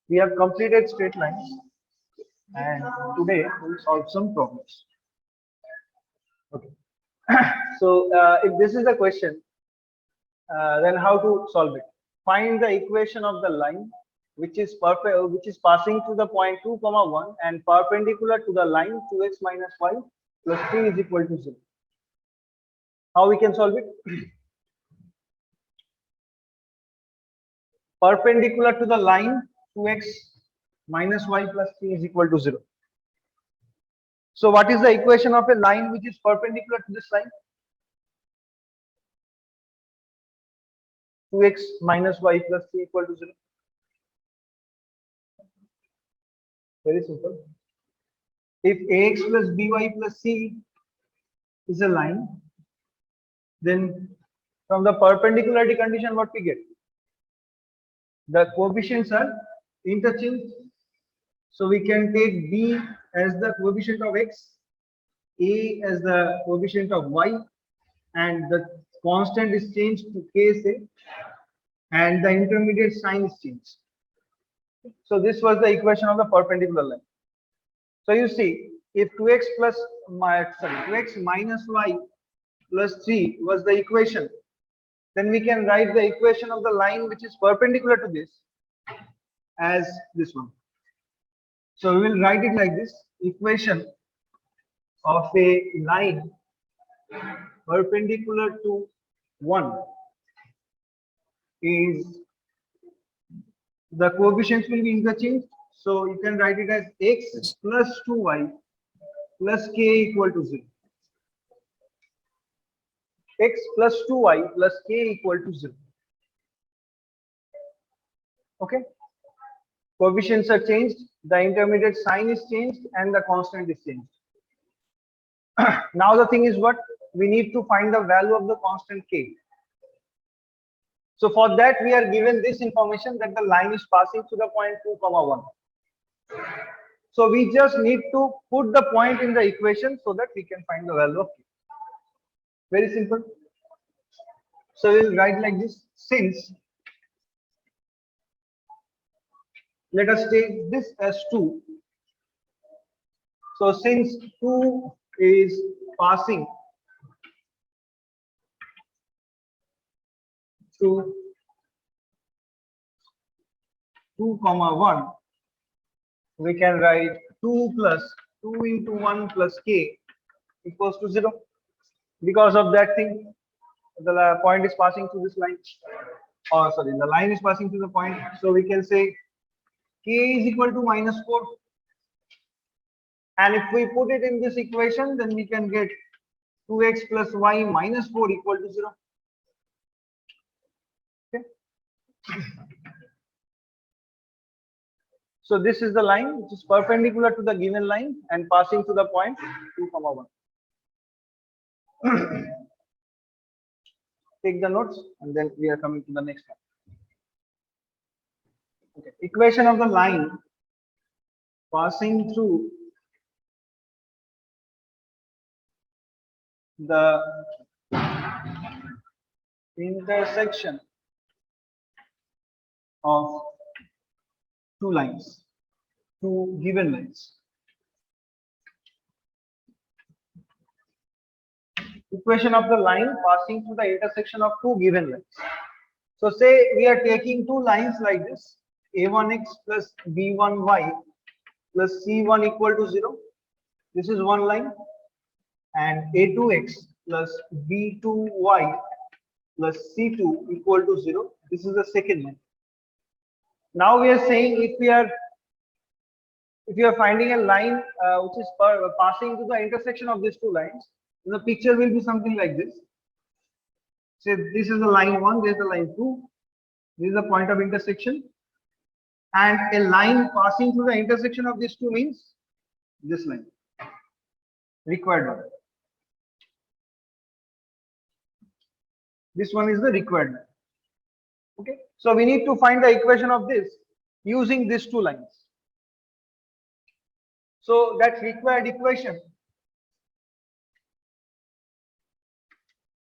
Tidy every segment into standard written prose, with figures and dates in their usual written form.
we have completed straight lines, and today we'll solve some problems. Okay. So if this is the question, then how to solve it? Find the equation of the line which is passing through the point 2, 1 and perpendicular to the line 2x minus y plus 3 is equal to 0. How we can solve it? Perpendicular to the line 2x minus y plus 3 is equal to 0. So what is the equation of a line which is perpendicular to this line? 2x minus y plus 3 equal to 0. Very simple. If ax plus by plus c is a line, then from the perpendicularity condition what we get? The coefficients are interchanged. So we can take b as the coefficient of x, a as the coefficient of y, and the constant is changed to ksa, and the intermediate sign is changed. So this was the equation of the perpendicular line. So you see, if 2x minus y plus 3 was the equation, then we can write the equation of the line which is perpendicular to this as this one. So we will write it like this: equation of a line perpendicular to 1 is, the coefficients will be interchanged. So you can write it as x plus 2y plus k equal to 0. X plus 2y plus k equal to 0. Okay. Coefficients are changed, the intermediate sign is changed, and the constant is changed. Now the thing is what? We need to find the value of the constant k. So for that we are given this information that the line is passing through the point 2, 1. So we just need to put the point in the equation so that we can find the value of k. Very simple. So we'll write like this: since, let us take this as 2. So since 2 is passing through 2, 1, we can write 2 plus 2 into 1 plus k equals to 0. Because of that thing, the point is passing through this line, or sorry, the line is passing through the point. So we can say k is equal to minus 4. And if we put it in this equation, then we can get 2x plus y minus 4 equal to 0. Okay. So this is the line which is perpendicular to the given line and passing to the point 2, 1. Take the notes and then we are coming to the next one. Okay. Equation of the line passing through the intersection of two given lines. Equation of the line passing through the intersection of two given lines. So say we are taking two lines like this: a1x plus b1y plus c1 equal to 0. This is one line. And a2x plus b2y plus c2 equal to 0. This is the second line. Now we are saying if you are finding a line which is passing to the intersection of these two lines, the picture will be something like this. Say this is the line 1, this is the line 2, this is the point of intersection, and a line passing through the intersection of these two means this line, required one. This one is the required line. Okay, so we need to find the equation of this using these two lines. So that required equation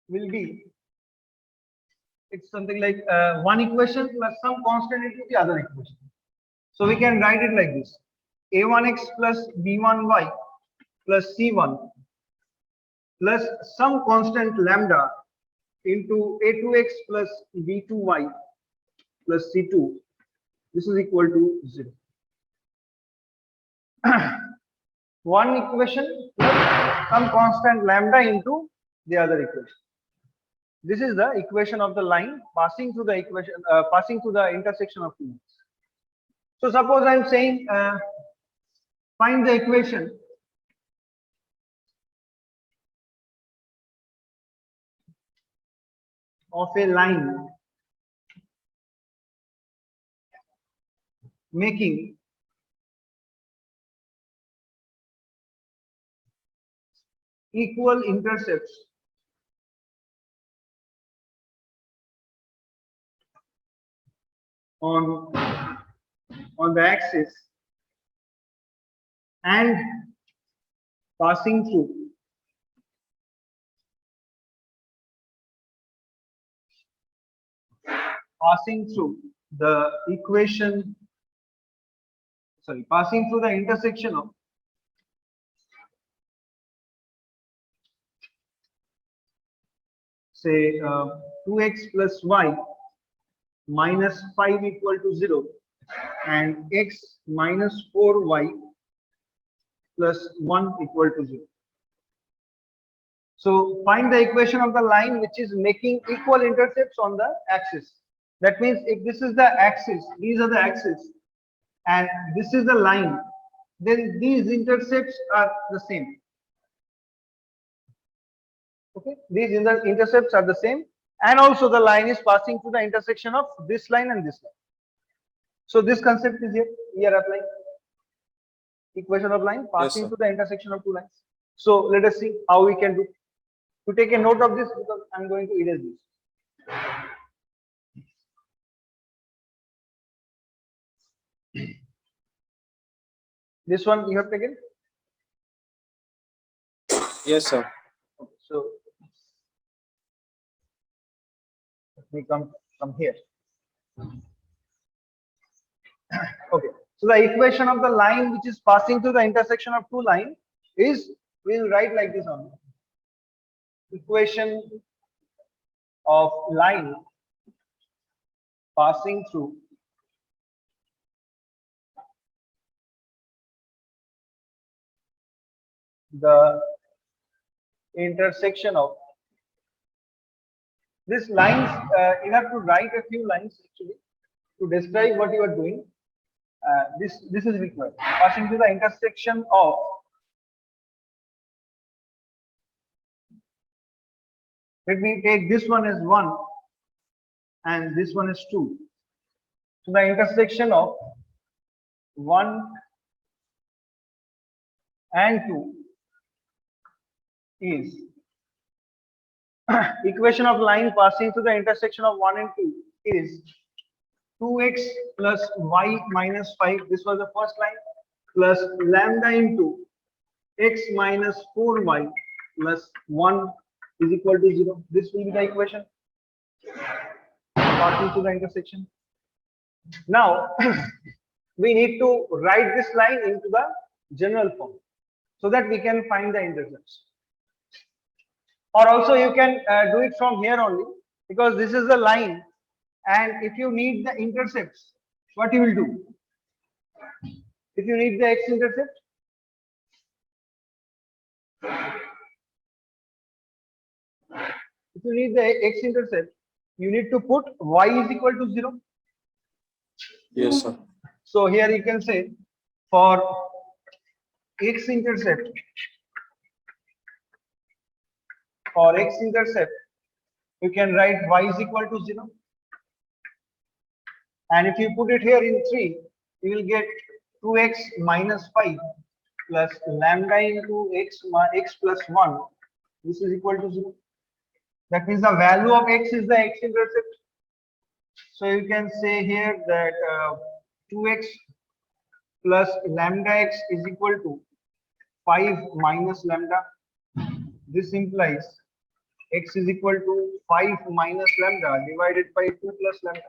will be it's something like one equation plus some constant into the other equation. So we can write it like this: a1x plus b1y plus c1 plus some constant lambda into a2x plus b2y plus c2. This is equal to 0. One equation plus some constant lambda into the other equation. This is the equation of the line passing through the equation, passing through the intersection of two lines. So suppose I am saying find the equation of a line making equal intercepts on the axis and passing through the equation, sorry, passing through the intersection of say 2x plus y minus 5 equal to 0 and x minus 4y plus 1 equal to 0. So find the equation of the line which is making equal intercepts on the axis. That means if this is the axis, these are the axes, and this is the line, then these intercepts are the same. Okay, these intercepts are the same, and also the line is passing through the intersection of this line and this line. So this concept is here. We are applying equation of line passing through the intersection of two lines. So let us see how we can do. To take a note of this, because I'm going to erase this. This one you have taken? Yes, sir. Okay, so let me come here. Okay, so the equation of the line which is passing through the intersection of two lines is, we'll write like this only. Equation of line passing through the intersection of this lines. You have to write a few lines actually to describe what you are doing. This is required. Passing through the intersection of let me take this one as 1 and this one is 2. So the intersection of 1 and 2 is equation of line passing through the intersection of 1 and 2 is 2x plus y minus 5, this was the first line, plus lambda into x minus 4y plus 1 is equal to 0. This will be the equation passing through the intersection. Now we need to write this line into the general form so that we can find the intercepts. Or also you can do it from here only, because this is the line, and if you need the intercepts, what you will do? If you need the x-intercept, you need to put y is equal to 0. Yes, sir. So here you can say for x-intercept, you can write y is equal to 0. And if you put it here in 3, you will get 2x minus 5 plus lambda into x plus 1. This is equal to 0. That means the value of x is the x-intercept. So you can say here that 2x plus lambda x is equal to 5 minus lambda. This implies x is equal to 5 minus lambda divided by 2 plus lambda.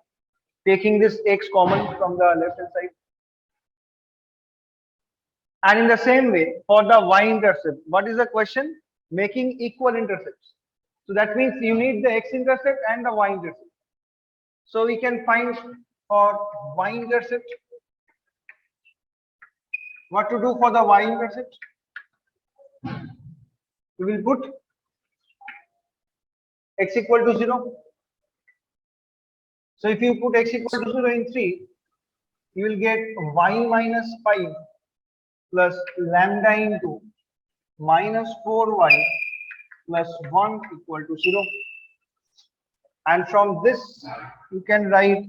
Taking this x common from the left hand side. And in the same way, for the y-intercept, what is the question? Making equal intercepts. So that means you need the x-intercept and the y-intercept. So we can find for y-intercept, what to do for the y-intercept? We will put x equal to 0. So if you put x equal to 0 in 3, you will get y minus 5 plus lambda into minus 4y plus 1 equal to 0. And from this, you can write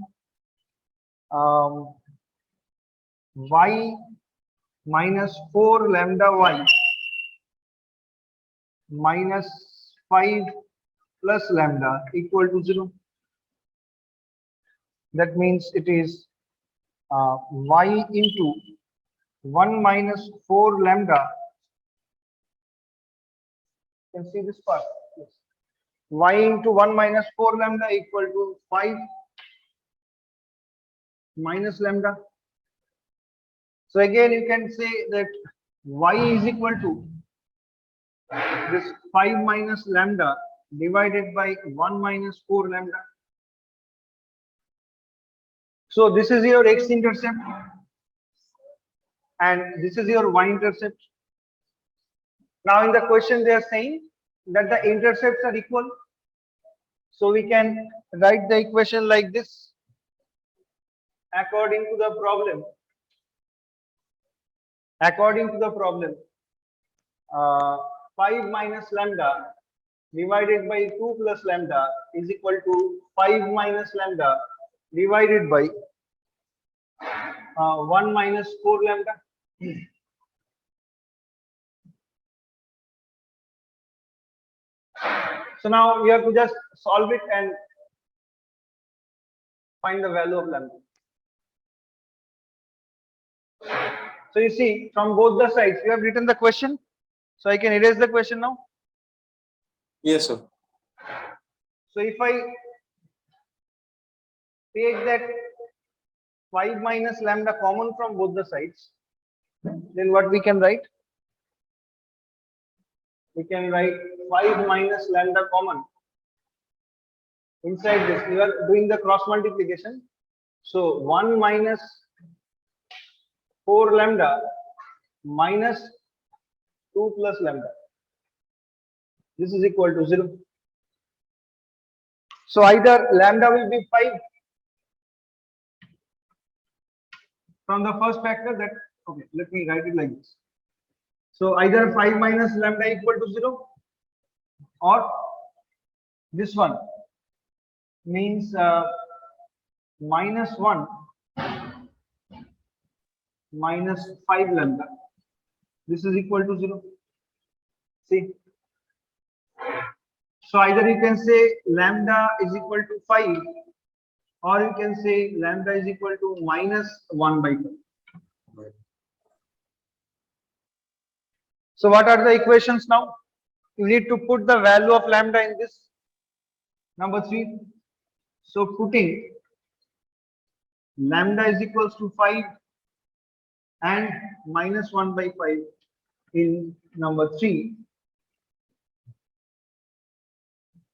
y minus 4 lambda y minus 5 plus lambda equal to 0. That means it is y into 1 minus 4 lambda. You can see this part. Yes. Y into 1 minus 4 lambda equal to 5 minus lambda. So again you can say that y is equal to this 5 minus lambda divided by 1 minus 4 lambda. So this is your x-intercept and this is your y-intercept. Now in the question they are saying that the intercepts are equal. So we can write the equation like this according to the problem. According to the problem, 5 minus lambda divided by 2 plus lambda is equal to 5 minus lambda divided by 1 minus 4 lambda. So now we have to just solve it and find the value of lambda. So you see, from both the sides, you have written the question. So I can erase the question now. Yes, sir. So if I take that 5 minus lambda common from both the sides, then what we can write? We can write 5 minus lambda common. Inside this, we are doing the cross multiplication. So 1 minus 4 lambda minus 2 plus lambda. This is equal to 0. So either lambda will be 5 from the first factor that, okay, let me write it like this. So either 5 minus lambda equal to 0 or this one means minus 1 minus 5 lambda. This is equal to 0. See. So either you can say lambda is equal to 5 or you can say lambda is equal to minus 1 by 5. Right. So what are the equations now? You need to put the value of lambda in this. Number 3. So putting lambda is equals to 5 and minus 1 by 5 in number 3.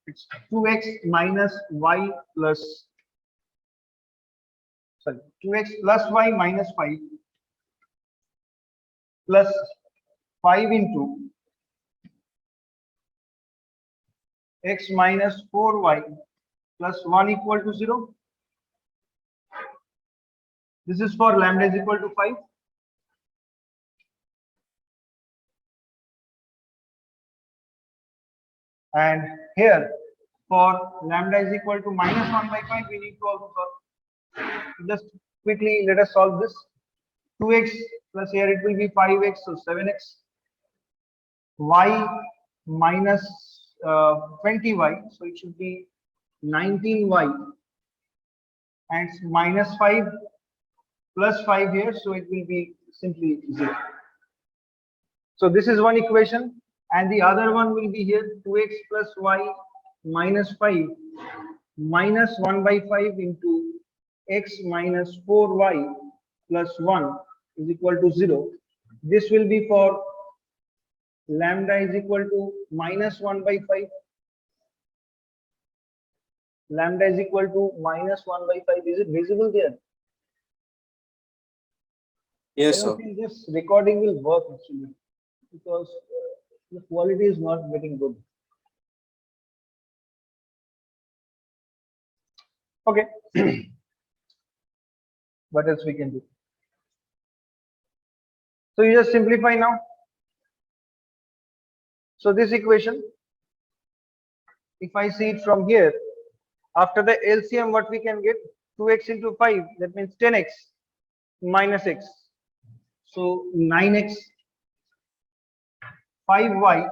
It's 2x minus y plus, sorry, 2x plus y minus 5 plus 5 into x minus 4y plus 1 equal to 0. This is for lambda is equal to 5. And here for lambda is equal to minus 1 by 5, we need to also solve. Just quickly let us solve this. 2x plus here it will be 5x, so 7x. Y minus 20y, so it should be 19y. And minus 5 plus 5 here, so it will be simply 0. So this is one equation. And the other one will be here 2x plus y minus 5 minus 1 by 5 into x minus 4y plus 1 is equal to 0. This will be for lambda is equal to minus 1 by 5. Lambda is equal to minus 1 by 5. Is it visible there? I Yes, don't sir. think this recording will work actually because the quality is not getting good. Okay. What else we can do? So you just simplify now. So this equation, if I see it from here, after the LCM, what we can get? 2x into 5, that means 10x minus x. So 9x, 5y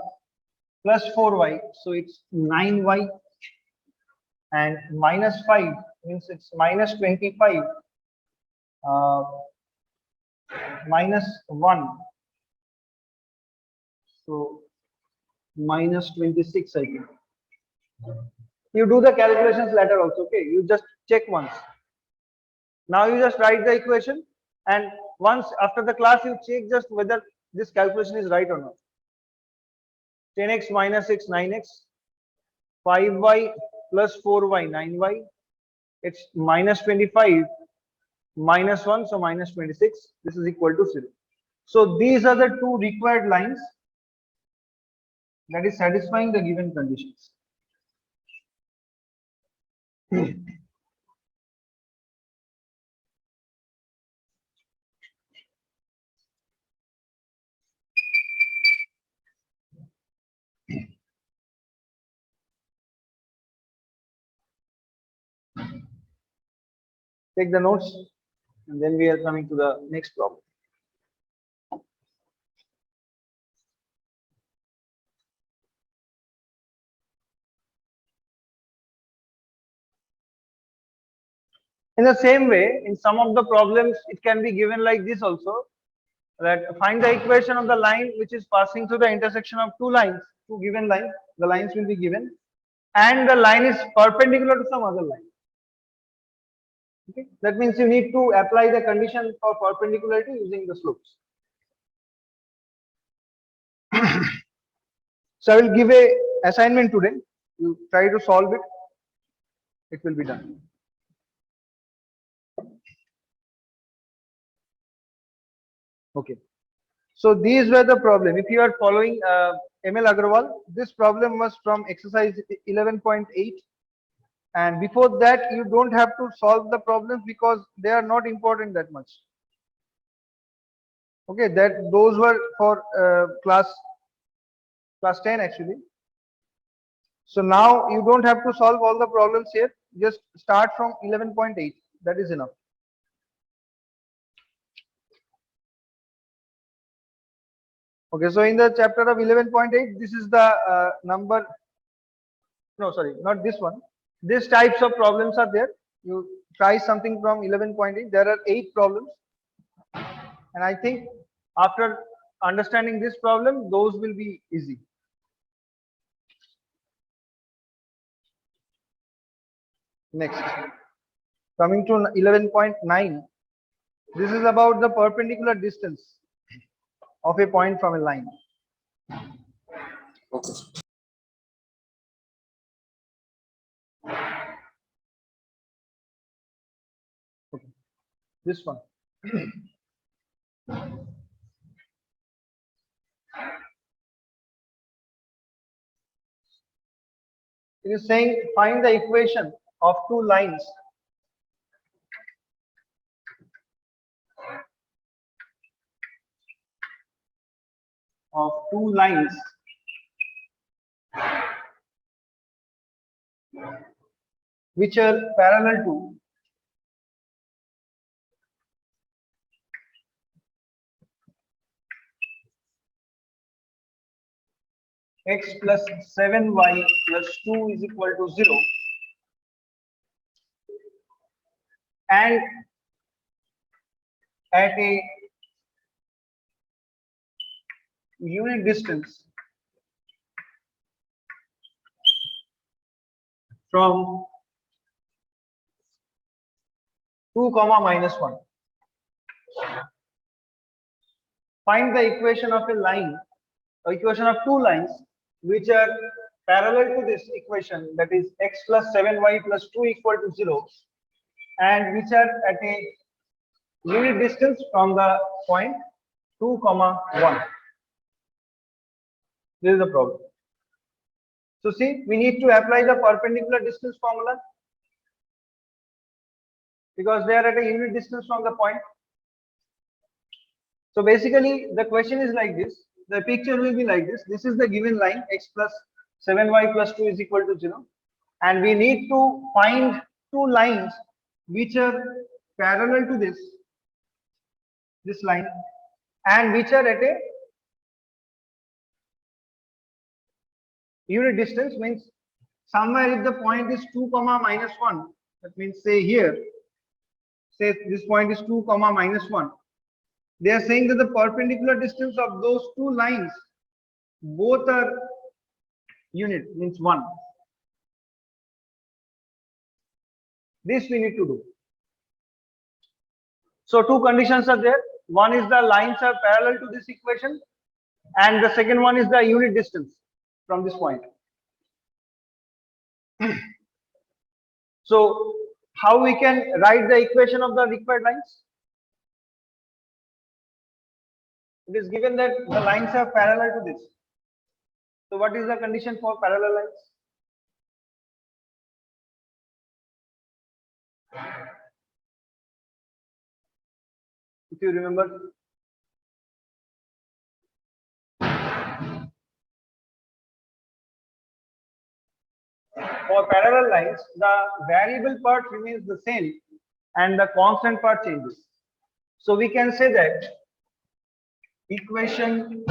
plus 4y, so it's 9y, and minus 5 means it's minus 25 minus 1, so minus 26 I think. You do the calculations later also, okay? You just check once. Now you just write the equation, and once after the class you check just whether this calculation is right or not. 10x minus x 9x, 5y plus 4y 9y, it's minus 25 minus 1, so minus 26, this is equal to 0. So these are the two required lines that is satisfying the given conditions. Take the notes, and then we are coming to the next problem. In the same way, in some of the problems, it can be given like this also, that find the equation of the line which is passing through the intersection of two lines, two given lines, the lines will be given, and the line is perpendicular to some other line. Okay, that means you need to apply the condition for perpendicularity using the slopes. So I will give a assignment today. You try to solve it. It will be done. Okay. So these were the problem. If you are following ML Agrawal, this problem was from exercise 11.8. And before that, you don't have to solve the problems because they are not important that much. Okay, that those were for class 10 actually. So now you don't have to solve all the problems here. Just start from 11.8. That is enough. Okay, so in the chapter of 11.8, this is the number. No, sorry, not this one. These types of problems are there. You try something from 11.8. There are 8 problems, and I think after understanding this problem, those will be easy. Next, coming to 11.9, this is about the perpendicular distance of a point from a line. Okay. Okay. This one. It is saying find the equation of two lines which are parallel to x plus 7y plus 2 is equal to 0, and at a unit distance from 2 comma minus 1. Find the equation of a line, or equation of two lines which are parallel to this equation, that is x plus 7y plus 2 equal to 0, and which are at a unit distance from the point 2 comma 1. This is the problem. So see, we need to apply the perpendicular distance formula because they are at a unit distance from the point. So basically the question is like this, the picture will be like this. This is the given line, x plus 7y plus 2 is equal to 0, and we need to find two lines which are parallel to this line and which are at a unit distance, means somewhere if the point is 2 comma minus 1, that means say here, say this point is 2 comma minus 1, they are saying that the perpendicular distance of those two lines both are unit, means 1. This we need to do. So two conditions are there. One is the lines are parallel to this equation, and the second one is the unit distance from this point. So how we can write the equation of the required lines? It is given that the lines are parallel to this. So what is the condition for parallel lines? If you remember, for parallel lines, the variable part remains the same and the constant part changes. So we can say that equation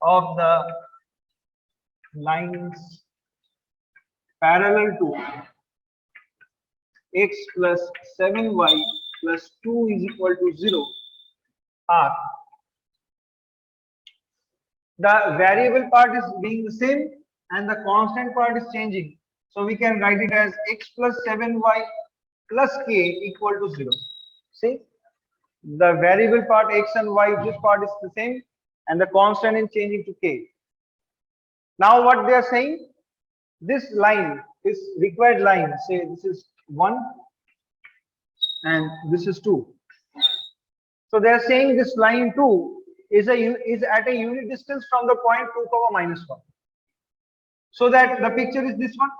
of the lines parallel to x plus 7y plus 2 is equal to 0 are, the variable part is being the same and the constant part is changing. So we can write it as x plus 7y plus k equal to 0. See, the variable part x and y, this part is the same and the constant is changing to k. Now what they are saying, this line, this required line, say this is 1 and this is 2. So they are saying this line 2 is at a unit distance from the point 2 comma minus 1. So that the picture is this one.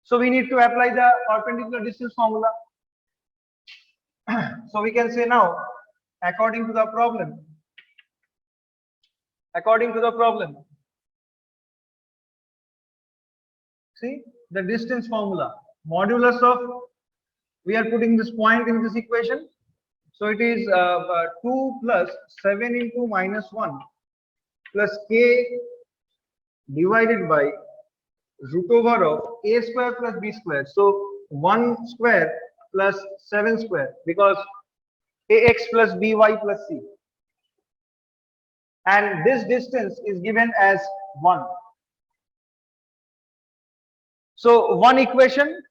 So we need to apply the perpendicular distance formula. So we can say now, according to the problem, see the distance formula, modulus of, we are putting this point in this equation. So it is 2 plus 7 into minus 1 plus k divided by root over of a square plus b square. So 1 square plus 7 square, because ax plus by plus c. And this distance is given as 1. So one equation,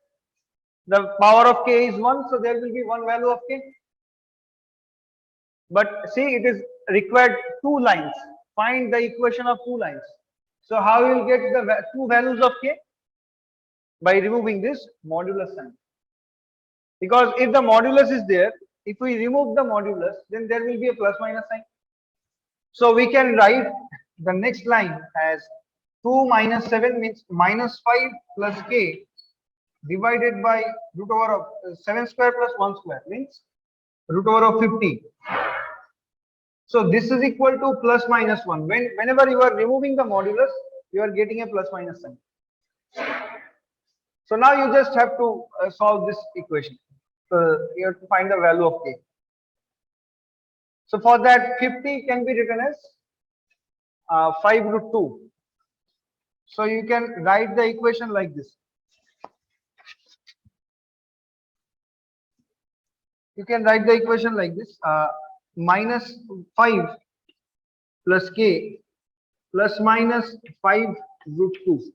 the power of k is 1, so there will be one value of k. But see, it is required two lines. Find the equation of two lines. So how you will get the two values of k? By removing this modulus sign. Because if the modulus is there, if we remove the modulus, then there will be a plus minus sign. So we can write the next line as 2 minus 7 means minus 5 plus k divided by root over of 7 square plus 1 square means root over of 50. So this is equal to plus minus 1. Whenever you are removing the modulus, you are getting a plus minus sign. So now you just have to solve this equation. So you have to find the value of k. So for that, 50 can be written as 5 root 2. So you can write the equation like this. You can write the equation like this, minus 5 plus k plus minus 5 root 2.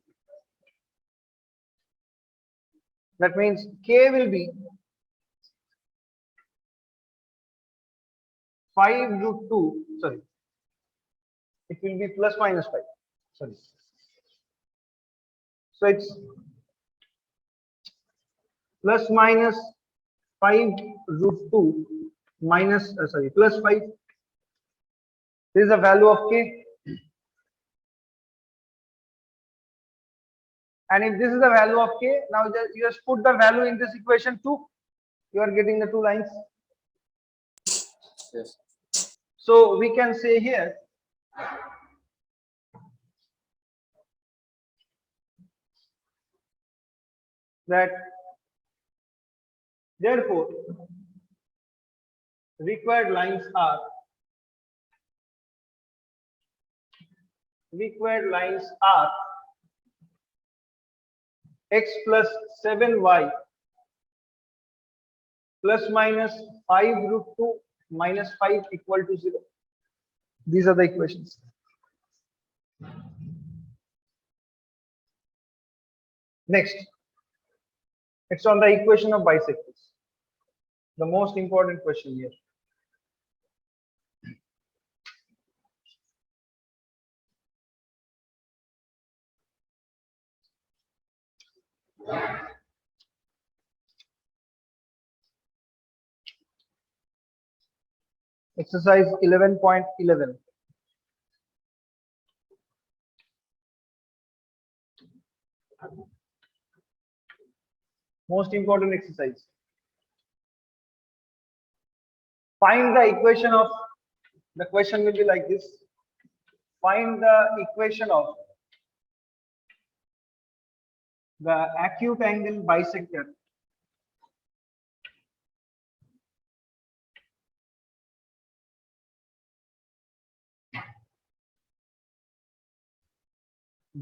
That means k will be 5 root 2, sorry, it will be plus minus 5, sorry. So it's plus minus 5 root 2 minus, sorry, plus 5. This is the value of k. And if this is the value of k, now you just put the value in this equation 2. You are getting the two lines. Yes. So we can say here that therefore required lines are x plus 7y plus minus 5 root 2 minus 5 equal to 0. These are the equations. Next, it's on the equation of bisectors. The most important question here. Exercise 11.11. Most important exercise. Find the equation of, the question will be like this. Find the equation of the acute angle bisector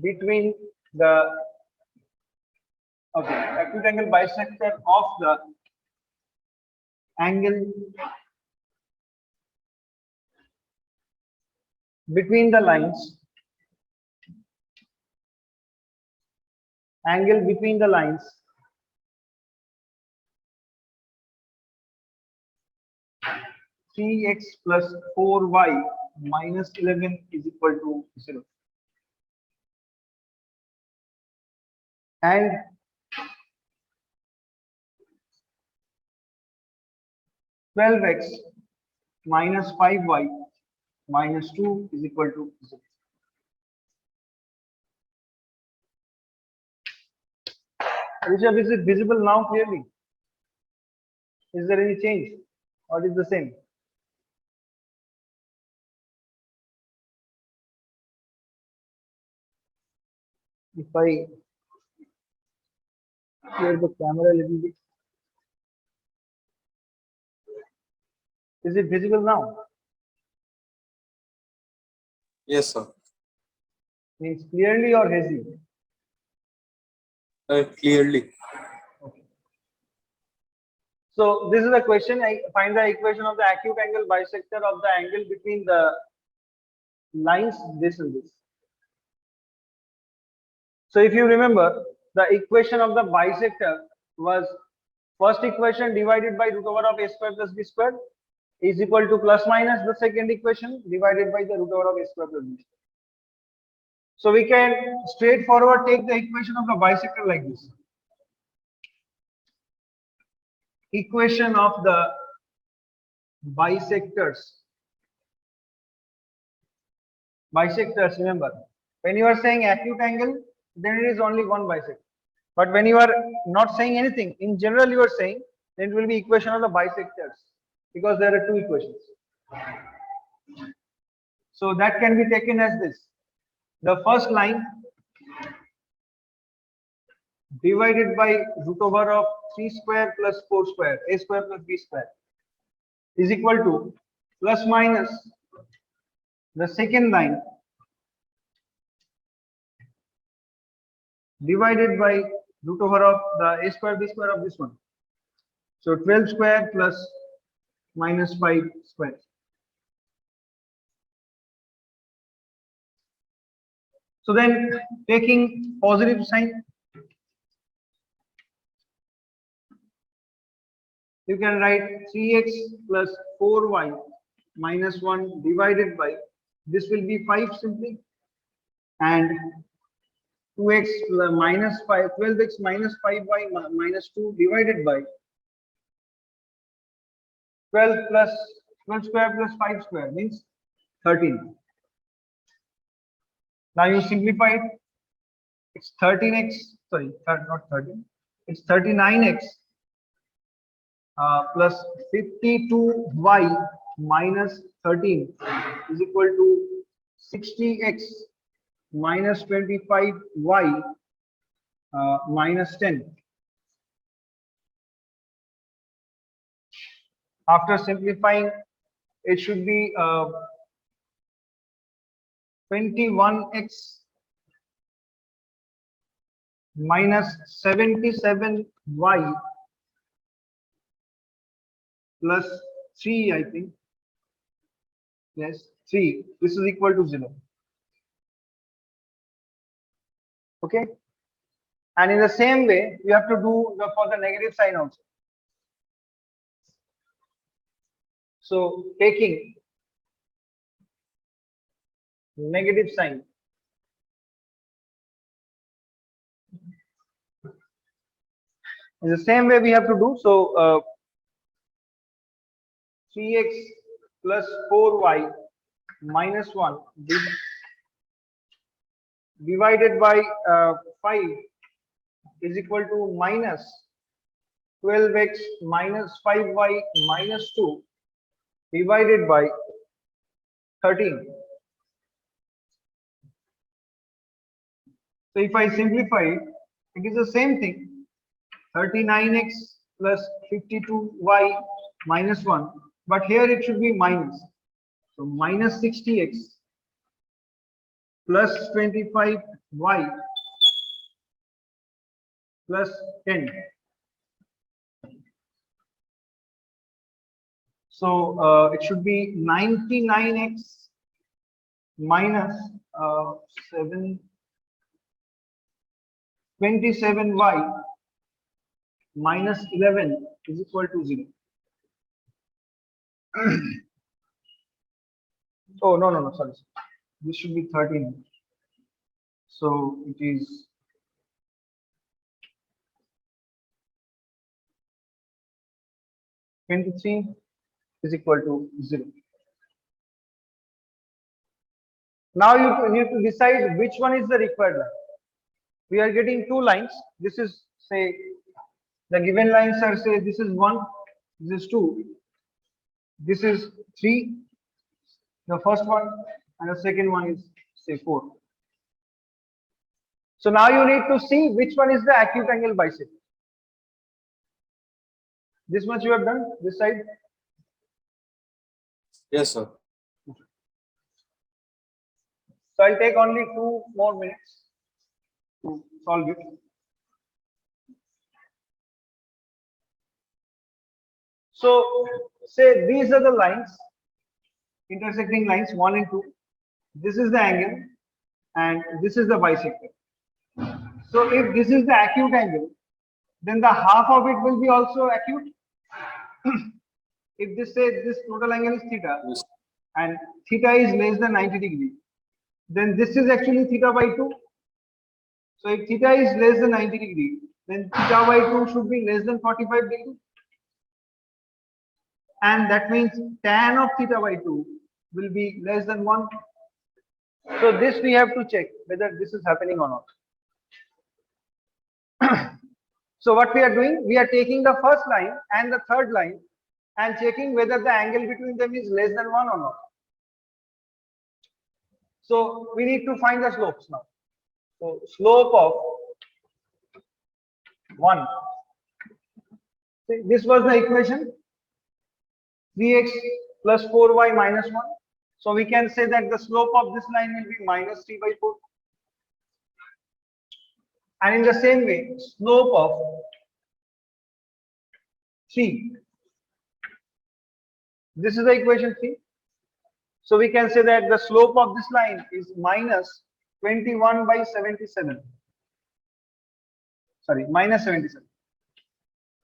between the acute angle bisector of the angle between the lines, angle between the lines (3x plus 4y minus 11 is equal to 0). And (12x minus 5y minus 2 is equal to 0). Rishabh, is it visible now clearly? Is there any change or is it the same? If I clear the camera a little bit, is it visible now? Yes, sir. Means clearly or hazy? Clearly. Okay. So this is the question. I find the equation of the acute angle bisector of the angle between the lines this and this. So if you remember, the equation of the bisector was first equation divided by root over of a square plus b square is equal to plus minus the second equation divided by the root over of a square plus b square. So we can straightforward take the equation of the bisector like this. Equation of the bisectors. Bisectors, remember, when you are saying acute angle, then it is only one bisector. But when you are not saying anything, in general you are saying, then it will be equation of the bisectors, because there are two equations. So that can be taken as this. The first line divided by root over of 3 square plus 4 square, a square plus b square is equal to plus minus the second line divided by root over of the a square b square of this one. So 12 square plus minus 5 square. So then taking positive sign, you can write 3x plus 4y minus 1 divided by, this will be 5 simply, and 2x minus 5, 12x minus 5y minus 2 divided by 12 plus 12 square plus 5 square means 13. Now you simplify it, it's 13x, sorry, not 13, it's 39x plus 52y minus 13 is equal to 60x minus 25y minus 10. After simplifying, it should be 21x minus 77y plus 3, I think. Yes, 3. This is equal to 0. Okay. And in the same way, you have to do for the negative sign also. So taking negative sign, in the same way we have to do. So 3x plus 4y minus 1 divided by 5 is equal to minus 12x minus 5y minus 2 divided by 13. So if I simplify it, it is the same thing, 39x plus 52y minus 1, but here it should be minus. So minus 60x plus 25y plus 10. So it should be 99x minus 27y minus 11 is equal to 0. Oh, no, sorry. This should be 13. So it is 23 is equal to 0. Now you need to decide which one is the required line. We are getting two lines. This is, say, the given lines are, say, this is 1, this is 2, this is 3, the first one, and the second one is, say, 4. So now you need to see which one is the acute angle bisect. This much you have done, this side? Yes, sir. So I'll take only 2 more minutes to solve it. So say these are the lines, intersecting lines 1 and 2. This is the angle and this is the bisector. So if this is the acute angle, then the half of it will be also acute. If this, say, this total angle is theta Yes. and theta is less than 90 degree, then this is actually theta by 2. So if theta is less than 90 degree, then theta by 2 should be less than 45 degree. And that means tan of theta by 2 will be less than 1. So this we have to check whether this is happening or not. So what we are doing, we are taking the first line and the third line and checking whether the angle between them is less than 1 or not. So we need to find the slopes now. So slope of 1. This was the equation, 3x plus 4y minus 1. So we can say that the slope of this line will be minus 3 by 4. And in the same way, slope of 3. This is the equation 3. So we can say that the slope of this line is minus 21 by 77. Sorry, minus 77.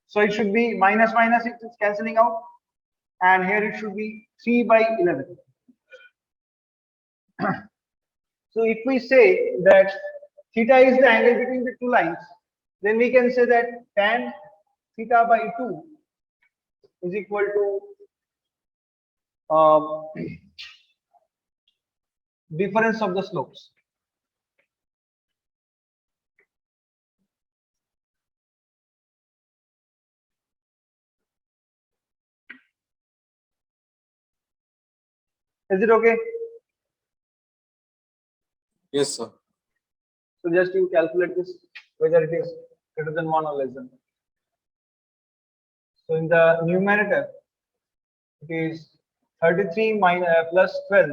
So it should be minus minus, it is cancelling out, and here it should be 3 by 11. So if we say that theta is the angle between the two lines, then we can say that tan theta by 2 is equal to difference of the slopes. Is it okay? Yes, sir. So just you calculate this, whether it is greater than 1 or less than 1. So in the numerator, it is 33 plus 12.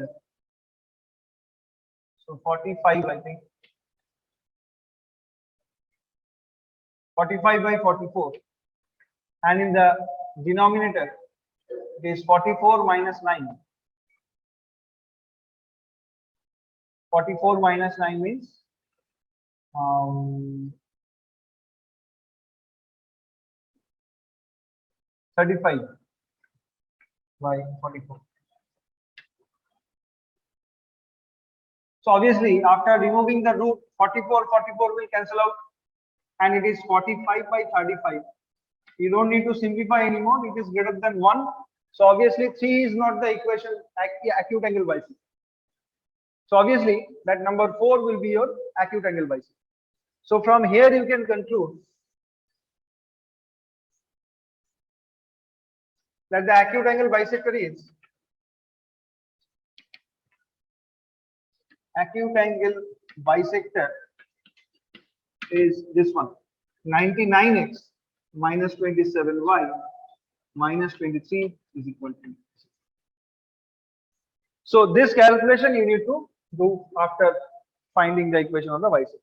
So 45, I think. 45 by 44. And in the denominator, it is 44 minus 9. 44 minus 9 means 35 by 44. So obviously, after removing the root, 44 will cancel out, and it is 45 by 35. You don't need to simplify anymore. It is greater than 1. So obviously 3 is not the equation acute angle bisect. So obviously that number 4 will be your acute angle bisect. So from here you can conclude that the acute angle bisector is this one, 99x minus 27y minus 23 is equal to. So this calculation you need to do after finding the equation of the bisector.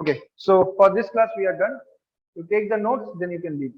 Okay, so for this class we are done. You take the notes, then you can leave.